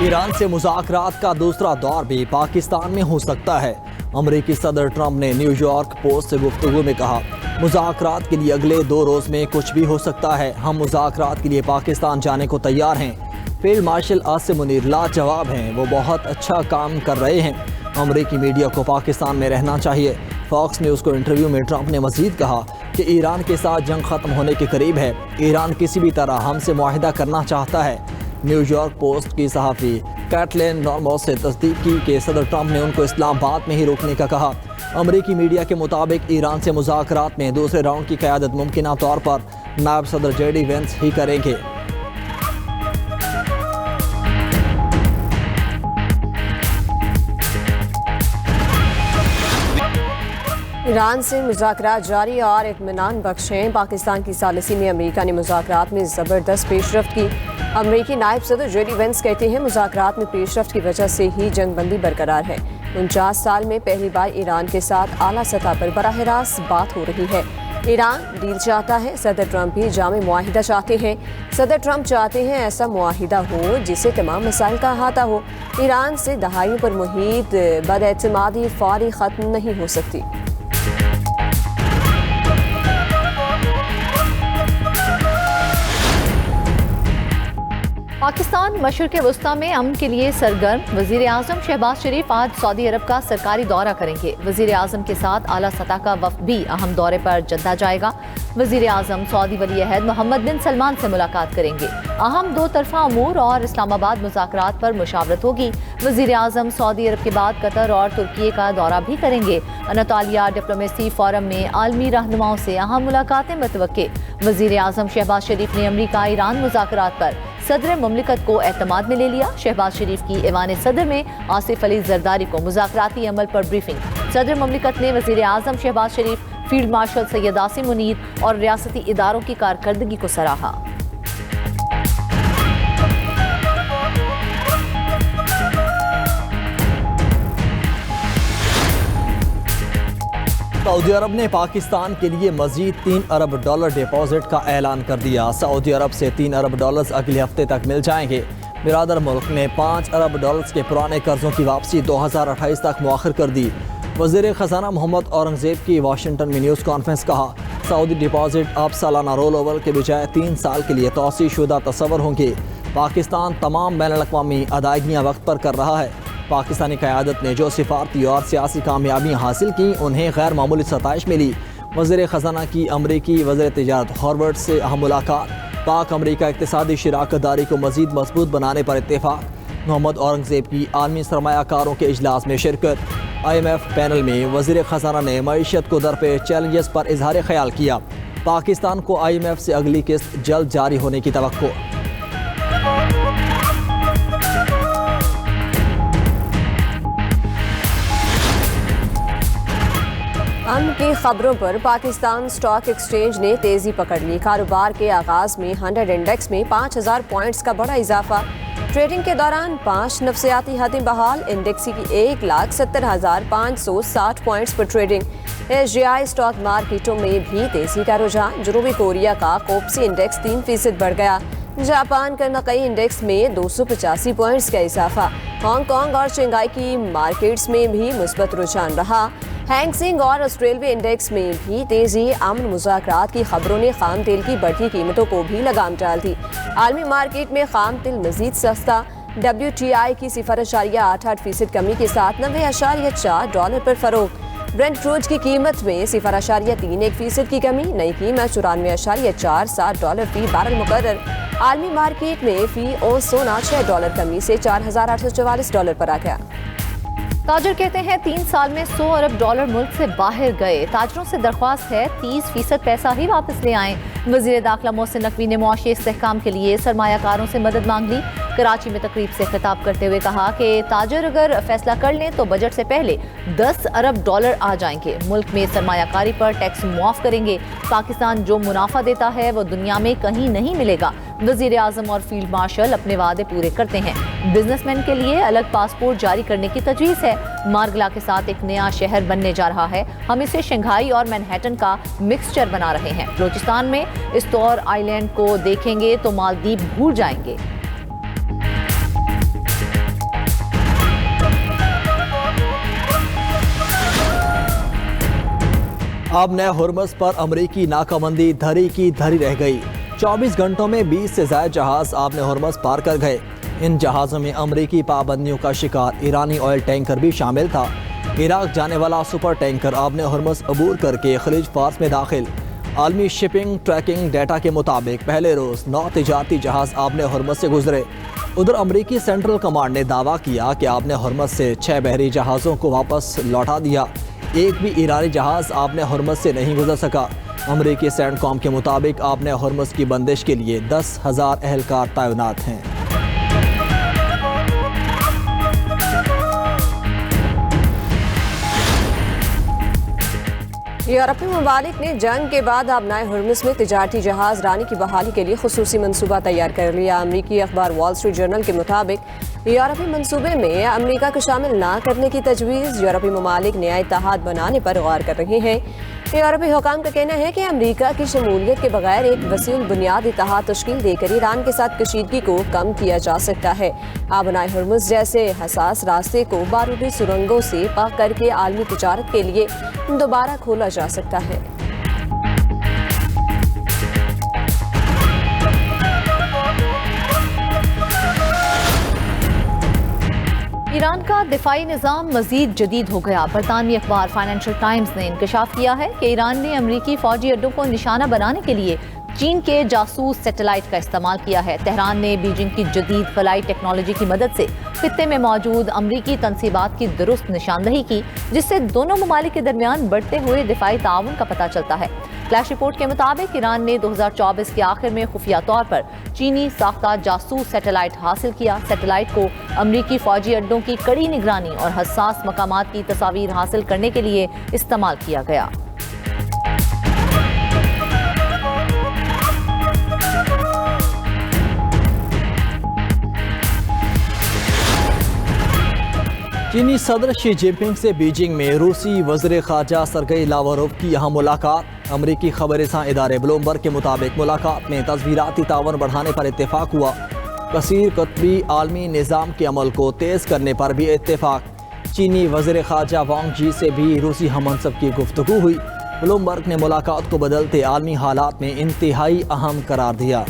Iran से मुज़ाकरात का दूसरा दौर भी पाकिस्तान में हो सकता है। अमरीकी सदर ट्रंप ने न्यूयॉर्क पोस्ट से गुफ्तगू में कहा, मुज़ाकरात के लिए अगले 2 रोज़ में कुछ भी हो सकता है। हम मुज़ाकरात के लिए पाकिस्तान जाने को तैयार हैं। फील्ड मार्शल आसिम मुनीर लाजवाब हैं, वो बहुत अच्छा काम कर रहे हैं। अमरीकी मीडिया को पाकिस्तान में रहना चाहिए। फॉक्स न्यूज़ को इंटरव्यू में ट्रंप ने मज़ीद कहा कि ईरान के साथ जंग ख़त्म होने के करीब है। ईरान किसी भी तरह हमसे मुआहिदा करना चाहता है। न्यूयॉर्क पोस्ट की सहाफ़ी कैटलिन नॉर्मोस से तस्दीक की कि सदर ट्रंप ने उनको इस्लामाबाद में ही रोकने का कहा। अमरीकी मीडिया के मुताबिक ईरान से मुज़ाकरात में दूसरे राउंड की क़यादत मुमकिन तौर पर नायब सदर जेडी वेंस ही करेंगे। ईरान से मुज़ाकरात जारी और इत्मीनान बख्श हैं। पाकिस्तान की सालिसी में अमेरिका ने मुज़ाकरात में ज़बरदस्त पेशरफ्त की। अमेरिकी नायब सदर जेडी वेंस कहते हैं, मुज़ाकरात में पेशरफ्त की वजह से ही जंगबंदी बरकरार है। 49 साल में पहली बार ईरान के साथ आला सतह पर बराह रास्त बात हो रही है। ईरान डील चाहता है, सदर ट्रंप भी जामे मुआहिदा चाहते हैं। सदर ट्रंप चाहते हैं ऐसा मुआहिदा हो जिससे तमाम मसाइल का अहाता हो। ईरान से दहाइयों पर मुहीत बदएतमादी फौरी ख़त्म नहीं हो सकती। पाकिस्तान मशरिक़ वस्ता में अमन के लिए सरगर्म। वज़ीर आज़म शहबाज शरीफ आज सऊदी अरब का सरकारी दौरा करेंगे। वज़ीर आज़म के साथ आला सतह का वफ़द भी अहम दौरे पर जद्दा जाएगा। वज़ीर आज़म सऊदी वली अहद मोहम्मद बिन सलमान से मुलाकात करेंगे। अहम 2 तरफ़ा अमूर और इस्लामाबाद मुज़ाकरात पर मुशावरत होगी। वज़ीर आज़म सऊदी अरब के बाद कतर और तुर्की का दौरा भी करेंगे। अनातोलिया डिप्लोमेसी फोरम में आलमी रहनुमाओं से अहम मुलाकातें मुतवक्के। वज़ीर आज़म शहबाज शरीफ ने अमरीका ईरान मुज़ाकरात पर सदर मुमलिकत को एतमाद में ले लिया। शहबाज शरीफ की ऐवान सदर में आसिफ अली जरदारी को मुज़ाकराती अमल पर ब्रीफिंग। सदर मुमलिकत ने वज़ीर आज़म शहबाज शरीफ, फील्ड मार्शल सैयद आसिम मुनीर और रियासती इदारों की कारकर्दगी को सराहा। सऊदी अरब ने पाकिस्तान के लिए मजीद $3 अरब डिपॉजिट का ऐलान कर दिया। सऊदी अरब से $3 अरब अगले हफ्ते तक मिल जाएंगे। बिरादर मुल्क ने $5 अरब के पुराने कर्जों की वापसी 2028 तक मुअख्खर कर दी। वज़ीर ख़जाना मोहम्मद औरंगज़ेब की वाशिंगटन में न्यूज़ कॉन्फ्रेंस कहा, सऊदी डिपॉजिट अब सालाना रोल ओवर के बजाय 3 साल के लिए तौसी शुदा तस्वर होंगे। पाकिस्तान तमाम बैनुल-अक़वामी अदायगियाँ वक्त पर कर रहा है। पाकिस्तानी क़यादत ने जो सिफारती और सियासी कामयाबियाँ हासिल की, उन्हें गैर मामूली सताइश मिली। वज़ीर ख़जाना की अमरीकी वज़ीर तिजारत हॉर्वर्ड से अहम मुलाकात। पाक अमरीका इक़्तिसादी शराकतदारी को मज़ीद मजबूत बनाने पर इत्तेफाक। मोहम्मद औरंगज़ेब की आलमी सरमायाकारों के इजलास में शिरकत। IMF पैनल में वज़ीर ख़जाना ने मईशत को दरपेश चैलेंजेस पर इजहार ख्याल किया। पाकिस्तान को IMF से अगली किस्त जल्द जारी होने की तवक्को। अमन की खबरों पर पाकिस्तान स्टॉक एक्सचेंज ने तेजी पकड़ ली। कारोबार के आगाज में 100 इंडेक्स में 5000 पॉइंट्स का बड़ा इजाफा। ट्रेडिंग के दौरान 5 नफसियाती हदें बहाल। इंडेक्स की 1,70,560 पॉइंट्स पर ट्रेडिंग। एशियाई स्टॉक मार्केटों में भी तेजी का रुझान। जनूबी कोरिया का कोप्सी इंडेक्स 3% बढ़ गया। जापान का नकई इंडेक्स में 285 पॉइंट्स का इजाफा। हांगकांग और शंघाई की मार्केट्स में भी मुस्बत रुझान रहा। हैंगसेंग और ऑस्ट्रेलिया इंडेक्स में भी तेजी। अमन मुज़ाकरात की खबरों ने खाम तेल की बढ़ती कीमतों को भी लगाम डाल दी। आलमी मार्केट में खाम तेल मजीद सस्ता। WTI की 0.88% कमी के साथ $90.4 पर फरोख्त। ब्रेंट क्रूड की कीमत में 0.31% की कमी। नई कीमत $94.47 फी बैरल मुकर्रर। आलमी मार्केट में फी औसत सोना $6 कमी से $4,844 पर आ गया। ताजर कहते हैं 3 साल में $100 अरब मुल्क से बाहर गए। ताजरों से दरख्वास्त है 30% पैसा ही वापस ले आएं। वज़ीर दाखिला मोहसिन नकवी ने मुआशी इस्तेहकाम के लिए सरमायाकारों से मदद मांग ली। कराची में तकरीब से खिताब करते हुए कहा कि ताजर अगर फैसला कर लें तो बजट से पहले $10 अरब आ जाएंगे। मुल्क में सरमायाकारी पर टैक्स मुआफ करेंगे। पाकिस्तान जो मुनाफा देता है वो दुनिया में कहीं नहीं मिलेगा। वज़ीर आज़म और फील्ड मार्शल अपने वादे पूरे करते हैं। बिजनेसमैन के लिए अलग पासपोर्ट जारी करने की तजवीज़ है। मार्गला के साथ एक नया शहर बनने जा रहा है। हम इसे शंघाई और मैनहट्टन का मिक्सचर बना रहे हैं। बलूचिस्तान में इस तौर आइलैंड को देखेंगे तो मालदीव भूल जाएंगे। अब नए हुर्मुज़ पर अमरीकी नाकाबंदी धरी की धरी रह गई। 24 घंटों में 20 से ज़ायद जहाज आबने हुर्मुज़ पार कर गए। इन जहाज़ों में अमरीकी पाबंदियों का शिकार ईरानी ऑयल टैंकर भी शामिल था। इराक जाने वाला सुपर टैंकर आबने हुर्मुज़ अबूर करके खलीज फार्स में दाखिल। आलमी शिपिंग ट्रैकिंग डेटा के मुताबिक पहले रोज़ 9 तिजारती जहाज़ आबने हुर्मुज़ से गुजरे। उधर अमरीकी सेंट्रल कमांड ने दावा किया कि आबने हुर्मुज़ से 6 बहरी जहाज़ों को वापस लौटा दिया। एक भी ईरानी जहाज़ आबने हुर्मुज़ से नहीं गुजर सका। अमरीकी सेंटकॉम के मुताबिक आबने हुर्मुज़ की बंदिश के लिए 10,000 एहलकार तैनात हैं। यूरोपीय ममालिक ने जंग के बाद आबनाए हुर्मुज़ में तिजारती जहाज़ रानी की बहाली के लिए खुसूसी मनसूबा तैयार कर लिया। अमरीकी अखबार वॉल स्ट्रीट जर्नल के मुताबिक यूरोपीय मनसूबे में अमरीका को शामिल ना करने की तजवीज़ यूरोपीय ममालिक नया इत्तेहाद बनाने पर गौर कर रहे हैं। यूरोपीय हुकाम का कहना है कि अमरीका की शमूलियत के बगैर एक वसील बुनियादी इत्तेहाद तश्कील देकर ईरान के साथ कशीदगी को कम किया जा सकता है। आबनाए हुर्मुज़ जैसे हसास रास्ते को बारूदी सुरंगों से पाक करके आलमी तिजारत के लिए दोबारा खोला जा सकता है। ईरान का दिफाई निज़ाम मजीद जदीद हो गया। बरतानवी अखबार फाइनेंशियल टाइम्स ने इंकशाफ किया है कि ईरान ने अमरीकी फौजी अड्डों को निशाना बनाने के लिए चीन के जासूस सैटेलाइट का इस्तेमाल किया है। तेहरान ने बीजिंग की जदीद फलाई टेक्नोलॉजी की मदद से खित्ते में मौजूद अमरीकी तनसीबात की दुरुस्त निशानदही की, जिससे दोनों ममालिक के दरमियान बढ़ते हुए दिफाई ताउन का पता चलता है। फ्लैश रिपोर्ट के मुताबिक ईरान ने 2024 के आखिर में खुफिया तौर पर चीनी साख्ता जासूस सैटेलाइट हासिल किया। सैटेलाइट को अमरीकी फौजी अड्डों की कड़ी निगरानी और हसास मकामात की तस्वीर हासिल करने के लिए इस्तेमाल किया गया। चीनी सदर शी जिनपिंग से बीजिंग में रूसी वज़ीर ख़ारजा सरगई लावरोव की यहाँ मुलाकात। अमरीकी खबरसां इदारे ब्लूमबर्ग के मुताबिक मुलाकात में तस्वीराती तावन बढ़ाने पर इत्तेफाक हुआ। कसीर कतबी आलमी निज़ाम के अमल को तेज़ करने पर भी इत्तेफाक। चीनी वज़ीर ख़ारजा वांग जी से भी रूसी हममनसब की गुफ्तगू हुई। ब्लूमबर्ग ने मुलाकात को बदलते आलमी हालात में इंतहाई अहम करार दिया।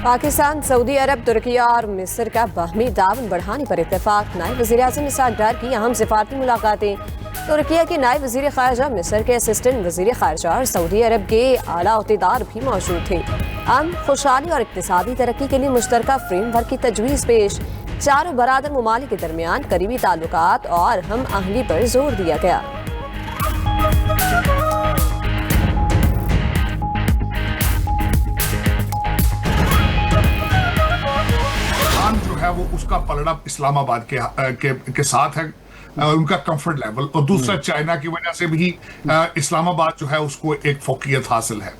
पाकिस्तान, सऊदी अरब, तुर्की और मिस्र का बाहमी ताउन बढ़ाने पर इत्तेफाक। नायब वज़ीर-ए-आज़म इसहाक डार की अहम सिफारती मुलाकातें। तुर्की के नायब वज़ीर ख़ारजा, मिस्र के असिस्टेंट वज़ीर ख़ारजा और सऊदी अरब के आला अहदेदार भी मौजूद थे। अमन, खुशहाली और इक़्तिसादी तरक्की के लिए मुश्तरका फ्रेमवर्क की तजवीज़ पेश। चारों बरादर ममालिक के दरमियान करीबी ताल्लुकात और हम आहंगी पर जोर दिया गया। वो उसका पलड़ा इस्लामाबाद के साथ है, उनका कंफर्ट लेवल, और दूसरा चाइना की वजह से भी इस्लामाबाद जो है उसको एक फोकियत हासिल है।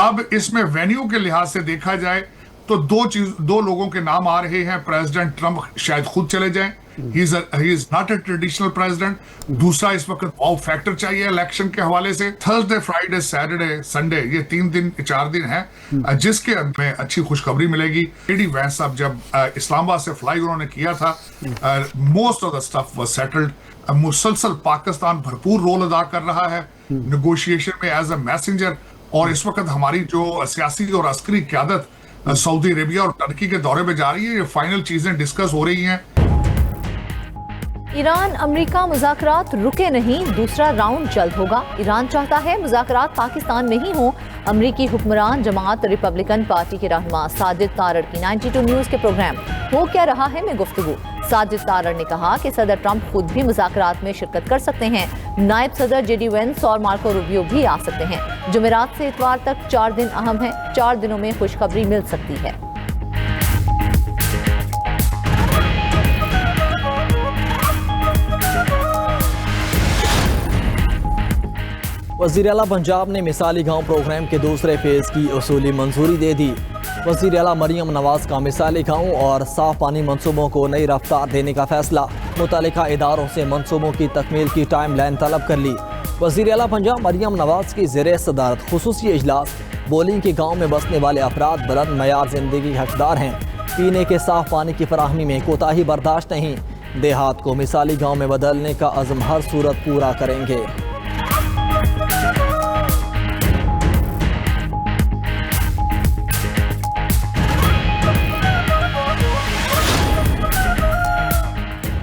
अब इसमें वेन्यू के लिहाज से देखा जाए तो दो लोगों के नाम आ रहे हैं। प्रेसिडेंट ट्रंप शायद खुद चले जाएं, he is not a traditional president. दूसरा, इस वक्त वाउ फैक्टर चाहिए इलेक्शन के हवाले से। थर्सडे, फ्राइडे, सैटरडे, संडे, ये 4 दिन है जिसके में अच्छी खुशखबरी मिलेगी। एडी वैंस साहब जब इस्लामाबाद से फ्लाई उन्होंने किया था, most of the stuff was settled. मुसलसल पाकिस्तान भरपूर रोल अदा कर रहा है नेगोशिएशन में एज अ मैसेंजर, और इस वक्त हमारी जो सियासी और अस्करी क़यादत सऊदी अरेबिया और टर्की के दौरे पे जा रही है। ये फाइनल चीजें डिस्कस हो रही हैं। ईरान अमेरिका मुज़ाकरात रुके नहीं, दूसरा राउंड जल्द होगा। ईरान चाहता है मुज़ाकरात पाकिस्तान में ही हों। अमरीकी हुक्मरान जमात रिपब्लिकन पार्टी के रहनुमा साजिद तारड़ की 92 न्यूज़ के प्रोग्राम हो क्या रहा है में गुफ्तगू। साजिद तारड़ ने कहा कि सदर ट्रंप खुद भी मुज़ाकरात में शिरकत कर सकते हैं। नायब सदर जेडी वेंस और मार्को रूबियो भी आ सकते हैं। जुमेरात से इतवार तक 4 दिन अहम हैं। 4 दिनों में खुशखबरी मिल सकती है। वज़ीर आला पंजाब ने मिसाली गांव प्रोग्राम के दूसरे फेज़ की उसूली मंजूरी दे दी। वज़ीर आला मरियम नवाज का मिसाली गांव और साफ पानी मंसूबों को नई रफ्तार देने का फैसला। मुतल्लिका इदारों से मंसूबों की तकमील की टाइम लाइन तलब कर ली। वज़ीर आला पंजाब मरियम नवाज की ज़ेरे सदारत खुसूसी इजलास बोली कि गांव में बसने वाले अफराद बुलंद मयार जिंदगी के हकदार हैं। पीने के साफ पानी की फराहमी में कोताही बर्दाश्त नहीं। देहात को मिसाली गांव में बदलने का अज़्म हर सूरत पूरा करेंगे।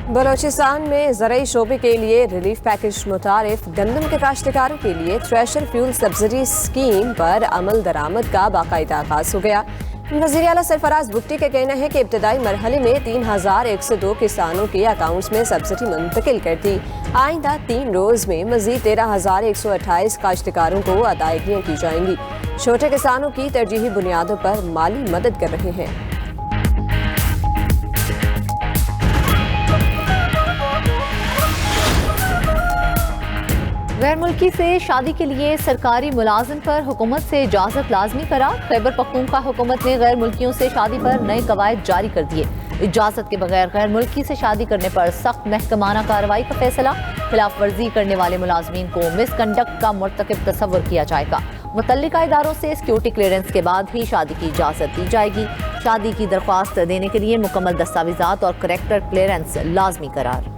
बलोचिस्तान में ज़राई शोबे के लिए रिलीफ पैकेज मुतारिफ गंदम के काश्तकारों के लिए थ्रेशर फ्यूल सब्सिडी स्कीम पर अमल दरामद का बाकायदा आगाज हो गया। वज़ीर आला सरफराज भुट्टी का कहना है कि इब्तदाई मरहले में 3102 किसानों के अकाउंट्स में सब्सिडी मुंतकिल कर दी। आइंदा 3 रोज में मजीद 13,128 काश्तकारों को अदायगियाँ की जाएंगी। छोटे किसानों की तरजीही बुनियादों पर माली मदद कर रहे हैं। गैर मुल्की से शादी के लिए सरकारी मुलाजिम पर हुकूमत से इजाज़त लाजमी करार। खैबर पख्तूनख्वा हुकूमत ने गैर मुल्कियों से शादी पर नए कवायद जारी कर दिए। इजाज़त के बगैर गैर मुल्की से शादी करने पर सख्त महकमाना कार्रवाई का फैसला। खिलाफ वर्जी करने वाले मुलाजमीन को मिसकंडक्ट का मुर्तकिब तस्वर किया जाएगा। मुतल्लिका इदारों से सिक्योरिटी क्लियरेंस के बाद ही शादी की इजाज़त दी जाएगी। शादी की दरख्वास्त देने के लिए मुकम्मल दस्तावेजात और करैक्टर क्लियरेंस लाजमी करार।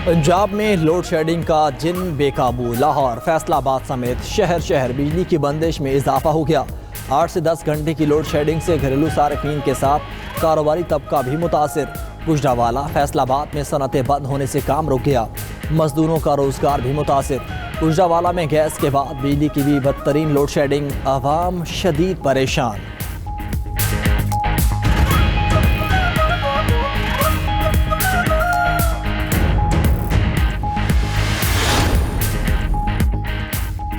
पंजाब में लोड शेडिंग का जिन बेकाबू। लाहौर, फैसलाबाद समेत शहर शहर बिजली की बंदिश में इजाफा हो गया। 8 से 10 घंटे की लोड शेडिंग से घरेलू सार्फिन के साथ कारोबारी तबका भी मुतासिर। गुजरावाला, फैसलाबाद में सनतें बंद होने से काम रुक गया। मजदूरों का रोजगार भी मुतासिर। गुजरावाला में गैस के बाद बिजली की भी बदतरीन लोड शेडिंग। आवाम शदीद परेशान।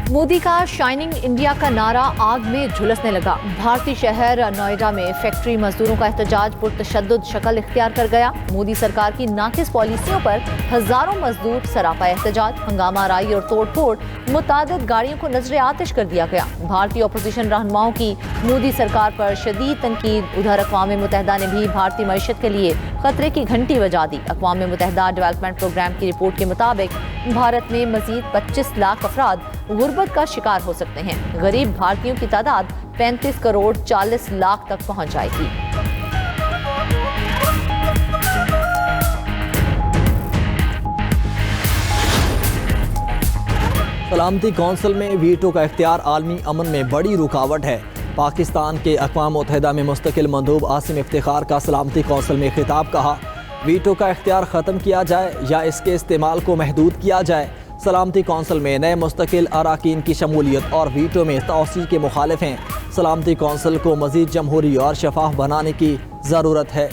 मोदी का शाइनिंग इंडिया का नारा आग में झुलसने लगा। भारतीय शहर नोएडा में फैक्ट्री मजदूरों का एहतजाज पुरतशद्दुद शक्ल इख्तियार कर गया। मोदी सरकार की नाकिस पॉलिसियों पर हजारों मजदूर सरापा एहतजाज। हंगामा आराई और तोड़ फोड़, मुतादिद गाड़ियों को नजरे आतिश कर दिया गया। भारतीय अपोजिशन रहनुमाओं की मोदी सरकार पर शदीद तनकीद। उधर अक़वाम मुत्तहिदा ने भी भारतीय मईशत के लिए खतरे की घंटी बजा दी। अक़वाम मुत्तहिदा डेवलपमेंट प्रोग्राम की रिपोर्ट के मुताबिक भारत में मजीद 25 लाख अफराद गुर्बत का शिकार हो सकते हैं। गरीब भारतीयों की तादाद 35 करोड़ 40 लाख तक पहुंच जाएगी। सलामती कौंसिल में वीटो का इख्तियार आलमी अमन में बड़ी रुकावट है। पाकिस्तान के अक़वाम मुत्तहिदा में मुस्तकिल मंदूब आसिम इफ्तिखार का सलामती कौंसिल में खिताब। कहा, वीटो का इख्तियार ख़त्म किया जाए या इसके इस्तेमाल को महदूद किया जाए। सलामती कौंसिल में नए मुस्तकिल अराकीन की शमूलियत और वीटो में तौसील के मुखालिफ हैं। सलामती कौंसिल को मज़ीद जमहूरी और शफाफ बनाने की ज़रूरत है।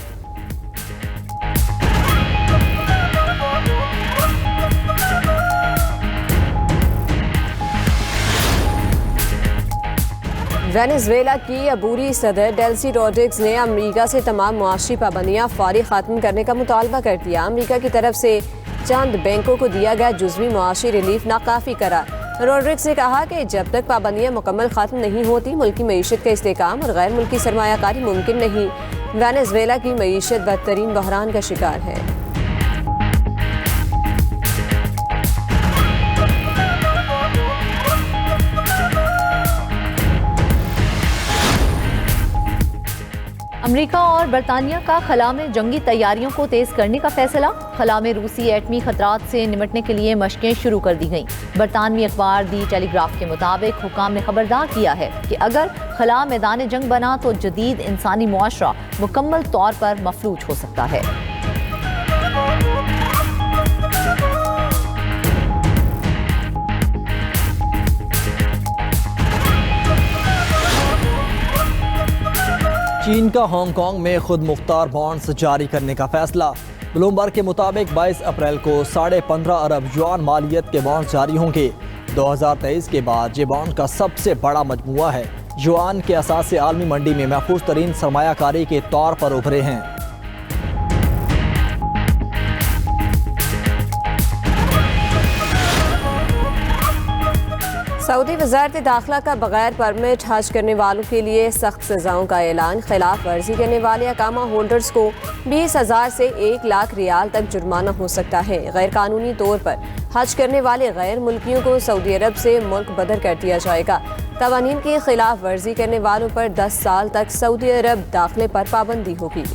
वेनेजुएला की अबूरी सदर डेल्सी रोड्रिग्स ने अमेरिका से तमाम मुआशी पाबंदियां फौरी ख़त्म करने का मुतालबा कर दिया। अमेरिका की तरफ से चंद बैंकों को दिया गया जुज़वी मुआशी रिलीफ नाकाफ़ी करार। रोड्रिग्स ने कहा कि जब तक पाबंदियां मुकम्मल ख़त्म नहीं होती मुल्की मईशत का इस्तेहकाम और गैर मुल्की सरमायाकारी मुमकिन नहीं। वेनेजुएला की मईशत बदतरीन बहरान का शिकार है। अमेरिका और बरतानिया का खला में जंगी तैयारियों को तेज करने का फैसला। खला में रूसी एटमी खतरात से निपटने के लिए मशकें शुरू कर दी गईं। बरतानवी अखबार दी टेलीग्राफ के मुताबिक हुकाम ने खबरदार किया है कि अगर खला मैदान जंग बना तो जदीद इंसानी मुआशरा मुकम्मल तौर पर मफलूज हो सकता है। चीन का हांगकांग में खुद मुख्तार बॉन्ड्स जारी करने का फैसला। ब्लूमबर्ग के मुताबिक 22 अप्रैल को 15.5 अरब युआन मालियत के बॉन्ड्स जारी होंगे। 2023 के बाद ये बॉन्ड का सबसे बड़ा मजमुआ है। युआन के असास से आलमी मंडी में महफूज तरीन सरमायाकारी के तौर पर उभरे हैं। सऊदी वजारत दाखिला का बगैर परमिट हज करने वालों के लिए सख्त सजाओं का ऐलान। खिलाफ वर्जी करने वाले अकामा होल्डर्स को 20,000 से 1 लाख रियाल तक जुर्माना हो सकता है। गैर कानूनी तौर पर हज करने वाले गैर मुल्कियों को सऊदी अरब से मुल्क बदर कर दिया जाएगा। कवानीन की खिलाफ वर्जी करने वालों पर 10 साल तक सऊदी अरब दाखिले पर पाबंदी होगी।